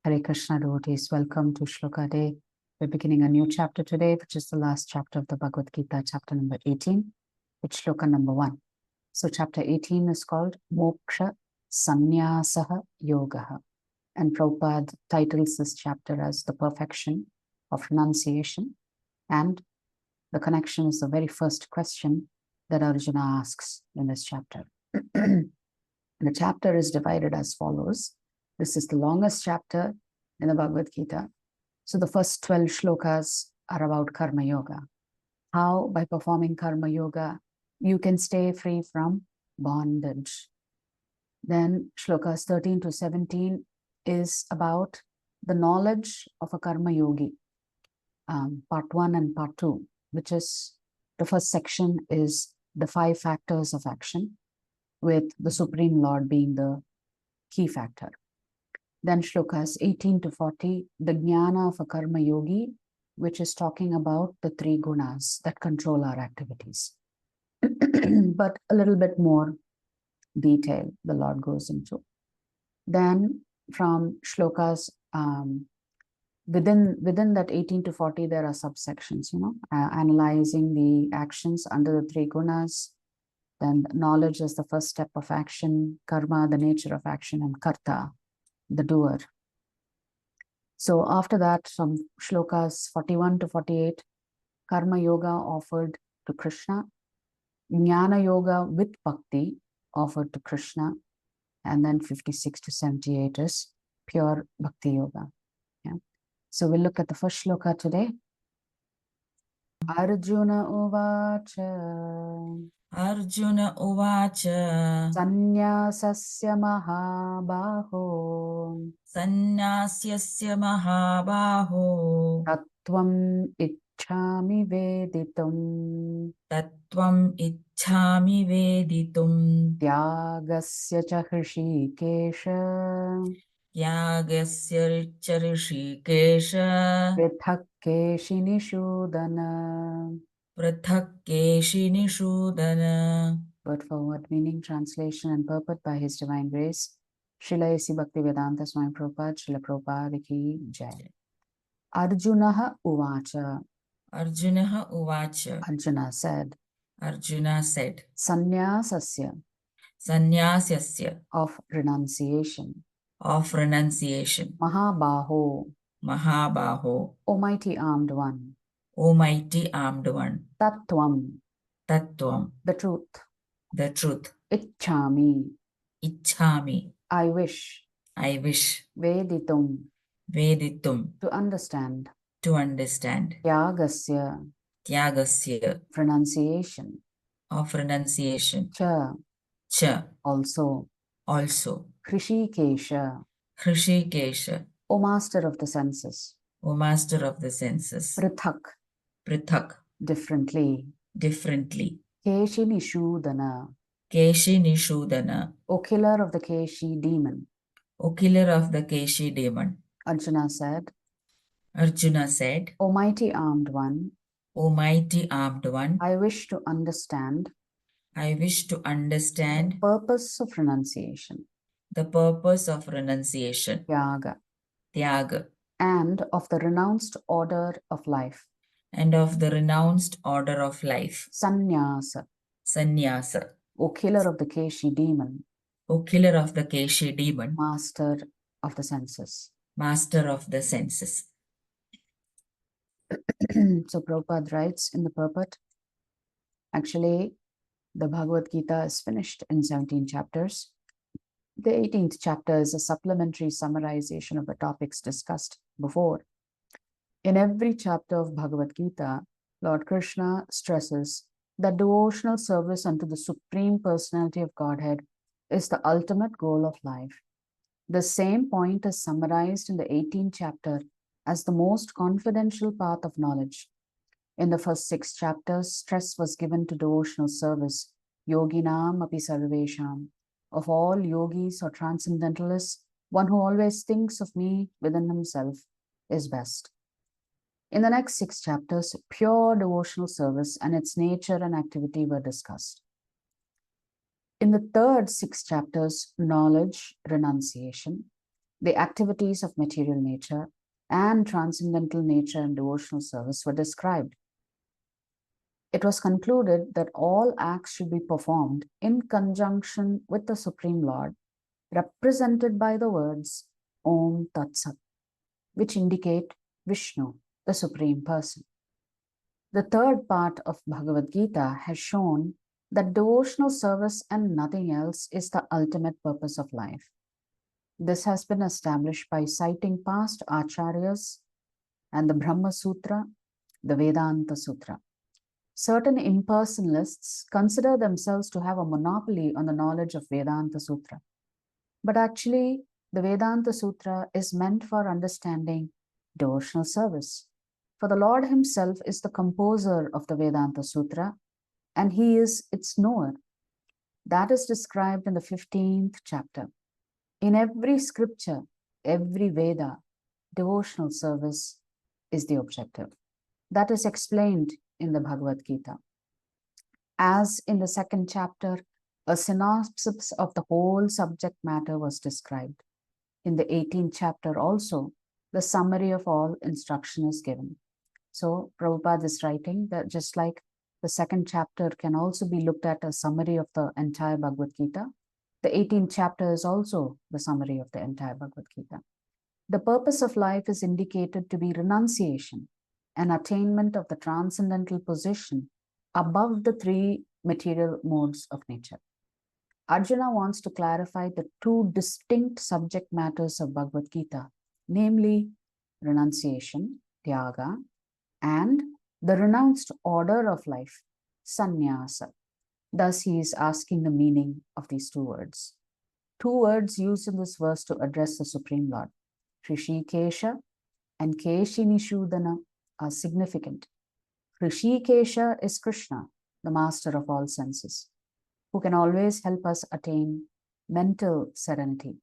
Hare Krishna devotees, welcome to Sloka Day. We're beginning a new chapter today, which is the last chapter of the Bhagavad Gita, chapter number 18, which Sloka number 1. So chapter 18 is called Moksha Sannyasa Yoga. And Prabhupada titles this chapter as the perfection of renunciation. And the connection is the very first question that Arjuna asks in this chapter. The chapter is divided as follows. This is the longest chapter in the Bhagavad Gita. So the first 12 shlokas are about Karma Yoga. How, by performing Karma Yoga, you can stay free from bondage. Then shlokas 13 to 17 is about the knowledge of a Karma Yogi. Part 1 and part 2, which is the first section is the 5 factors of action, with the Supreme Lord being the key factor. Then shlokas 18 to 40, the jnana of a karma yogi, which is talking about the 3 gunas that control our activities. But a little bit more detail the Lord goes into. Then from shlokas, within that 18 to 40, there are subsections, analyzing the actions under the 3 gunas. Then knowledge is the first step of action, karma, the nature of action, and karta, the doer. So after that, from shlokas 41 to 48, Karma Yoga offered to Krishna, Jnana Yoga with Bhakti offered to Krishna, and then 56 to 78 is pure Bhakti Yoga. Yeah. So we'll look at the first shloka today. Arjuna Uvacha. Arjuna Uvacha Sannyasasya Mahabaho Sannyasya Mahabaho Tattvam Ichchami Veditum Tattvam Ichchami Veditum Tyagasya cha Hrishikesha Yagasya Rishikesha Prithak Keshini Shudana. Prathakkeshi Shudana. Word for word meaning, translation and purport by His Divine Grace, Srila A.C. Bhaktivedanta Swami Prabhupada, Srila Prabhupada Ki Jai. Arjunaha Uvacha. Arjunaha Uvacha. Arjuna said. Arjuna said. Sannyasasya. Sannyasasya. Of renunciation. Of renunciation. Mahabaho. Mahabaho. Almighty armed one. Almighty armed one. Tattvam. Tattvam. The truth. The truth. Ichchami. Ichchami. I wish. I wish. Veditum. Veditum. To understand. To understand. Tyagasya. Tyagasya. Renunciation. Of renunciation. Cha. Cha. Also. Also. Hrishikesha. Hrishikesha. O master of the senses. O master of the senses. Prithak. Prithak. Differently. Differently. Keshini Shudana. Keshi Nishudana. O killer of the Keshi demon. O killer of the Keshi demon. Arjuna said. Arjuna said. O mighty armed one. O mighty armed one. I wish to understand. I wish to understand. The purpose of renunciation. The purpose of renunciation. Tyaga. Tyaga. And of the renounced order of life. And of the renounced order of life. Sannyasa. Sannyasa. O killer of the Keshi demon. O killer of the Keshi demon. Master of the senses. Master of the senses. So Prabhupada writes in the purport, actually, the Bhagavad Gita is finished in 17 chapters. The 18th chapter is a supplementary summarization of the topics discussed before. In every chapter of Bhagavad Gita, Lord Krishna stresses that devotional service unto the Supreme Personality of Godhead is the ultimate goal of life. The same point is summarized in the 18th chapter as the most confidential path of knowledge. In the first 6 chapters, stress was given to devotional service, yoginam api sarvesham. Of all yogis or transcendentalists, one who always thinks of me within himself is best. In the next 6 chapters, pure devotional service and its nature and activity were discussed. In the third 6 chapters, knowledge, renunciation, The activities of material nature and transcendental nature and devotional service were described. It was concluded that all acts should be performed in conjunction with the Supreme Lord, represented by the words Om Tat Sat, which indicate Vishnu, the Supreme Person. The third part of Bhagavad Gita has shown that devotional service and nothing else is the ultimate purpose of life. This has been established by citing past acharyas and the Brahma Sutra, the Vedanta Sutra. Certain impersonalists consider themselves to have a monopoly on the knowledge of Vedanta Sutra. But actually, the Vedanta Sutra is meant for understanding devotional service. For the Lord himself is the composer of the Vedanta Sutra, and he is its knower. That is described in the 15th chapter. In every scripture, every Veda, devotional service is the objective. That is explained in the Bhagavad Gita. As in the second chapter, a synopsis of the whole subject matter was described. In the 18th chapter also, the summary of all instruction is given. So Prabhupada is writing that just like the second chapter can also be looked at as a summary of the entire Bhagavad Gita, the 18th chapter is also the summary of the entire Bhagavad Gita. The purpose of life is indicated to be renunciation and attainment of the transcendental position above the three material modes of nature. Arjuna wants to clarify the two distinct subject matters of Bhagavad Gita, namely renunciation, Tyaga, and the renounced order of life, Sannyasa. Thus, he is asking the meaning of these two words. Two words used in this verse to address the Supreme Lord, Hrishikesha and Keshinishudana, are significant. Hrishikesha is Krishna, the master of all senses, who can always help us attain mental serenity.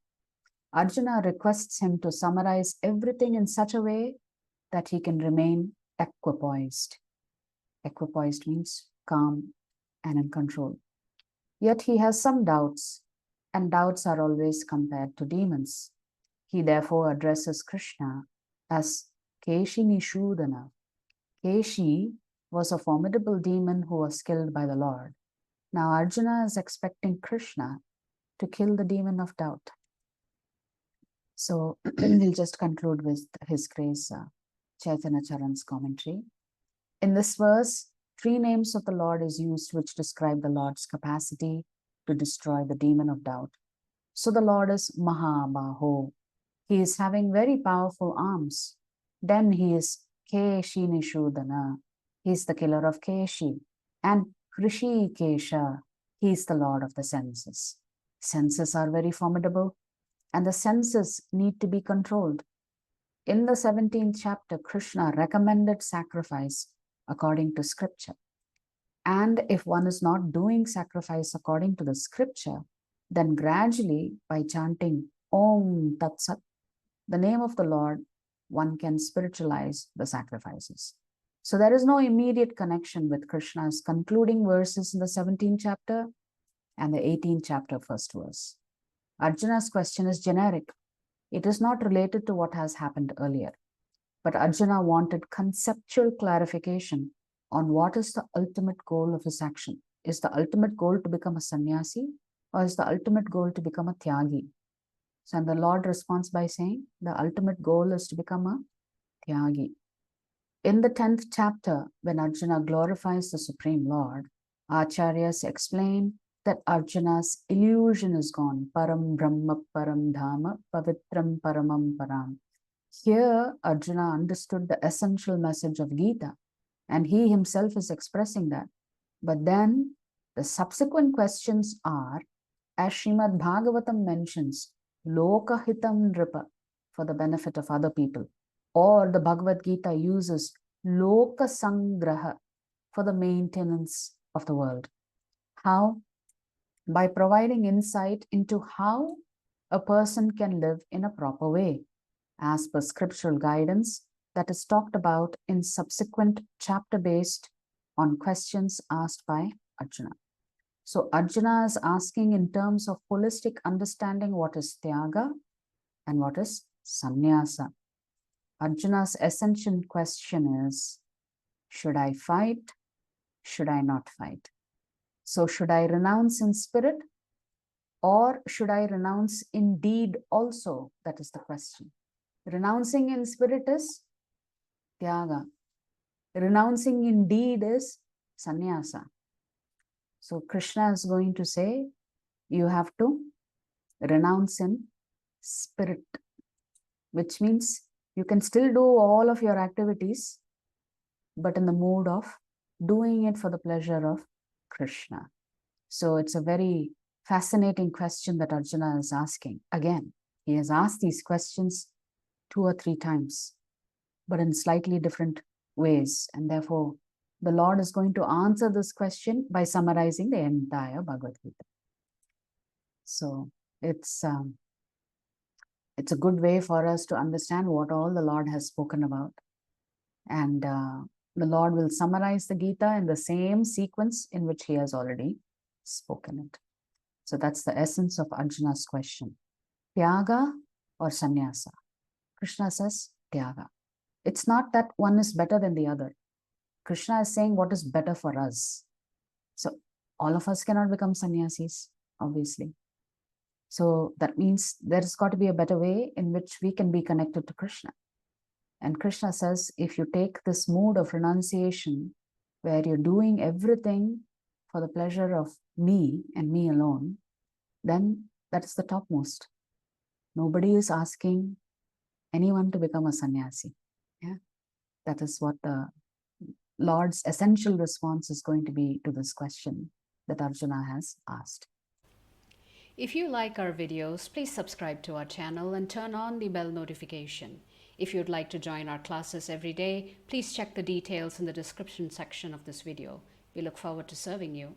Arjuna requests him to summarize everything in such a way that he can remain equipoised. Equipoised means calm and in control. Yet he has some doubts, and doubts are always compared to demons. He therefore addresses Krishna as Keshinishudana. Keshi was a formidable demon who was killed by the Lord. Now Arjuna is expecting Krishna to kill the demon of doubt. So we'll just conclude with his grace, Chaitanya Charan's commentary. In this verse, three names of the Lord is used which describe the Lord's capacity to destroy the demon of doubt. So the Lord is Mahabaho. He is having very powerful arms. Then he is Keshinishudana. He is the killer of Keshi. And Hrishikesha. He is the Lord of the senses. Senses are very formidable, and the senses need to be controlled. In the 17th chapter, Krishna recommended sacrifice according to scripture. And if one is not doing sacrifice according to the scripture, then gradually by chanting Om Tat Sat, the name of the Lord, one can spiritualize the sacrifices. So there is no immediate connection with Krishna's concluding verses in the 17th chapter and the 18th chapter, first verse. Arjuna's question is generic. It is not related to what has happened earlier. But Arjuna wanted conceptual clarification on what is the ultimate goal of his action. Is the ultimate goal to become a sannyasi, or is the ultimate goal to become a tyagi? So and the Lord responds by saying, the ultimate goal is to become a tyagi. In the 10th chapter, when Arjuna glorifies the Supreme Lord, Acharyas explain that Arjuna's illusion is gone. Param Brahma Param Dhama Pavitram Paramam Param. Here, Arjuna understood the essential message of Gita, and he himself is expressing that. But then, the subsequent questions are, as Srimad Bhagavatam mentions, Lokahitam Nripa, for the benefit of other people, or the Bhagavad Gita uses Loka Sangraha, for the maintenance of the world. How? By providing insight into how a person can live in a proper way, as per scriptural guidance that is talked about in subsequent chapter based on questions asked by Arjuna. So Arjuna is asking in terms of holistic understanding what is Tyaga and what is sannyasa. Arjuna's essential question is, should I fight? Should I not fight? So should I renounce in spirit or should I renounce in deed also? That is the question. Renouncing in spirit is Tyaga. Renouncing in deed is sannyasa. So Krishna is going to say, you have to renounce in spirit, which means you can still do all of your activities, but in the mood of doing it for the pleasure of Krishna. So it's a very fascinating question that Arjuna is asking. Again, he has asked these questions 2 or 3 times, but in slightly different ways. And therefore, the Lord is going to answer this question by summarizing the entire Bhagavad Gita. So it's a good way for us to understand what all the Lord has spoken about. And the Lord will summarize the Gita in the same sequence in which he has already spoken it. So that's the essence of Arjuna's question. Tyaga or sannyasa? Krishna says Tyaga. It's not that one is better than the other. Krishna is saying what is better for us. So all of us cannot become sannyasis, obviously. So that means there's got to be a better way in which we can be connected to Krishna. And Krishna says, if you take this mood of renunciation, where you're doing everything for the pleasure of me and me alone, then that's the topmost. Nobody is asking anyone to become a sannyasi. Yeah, that is what the Lord's essential response is going to be to this question that Arjuna has asked. If you like our videos, please subscribe to our channel and turn on the bell notification. If you'd like to join our classes every day, please check the details in the description section of this video. We look forward to serving you.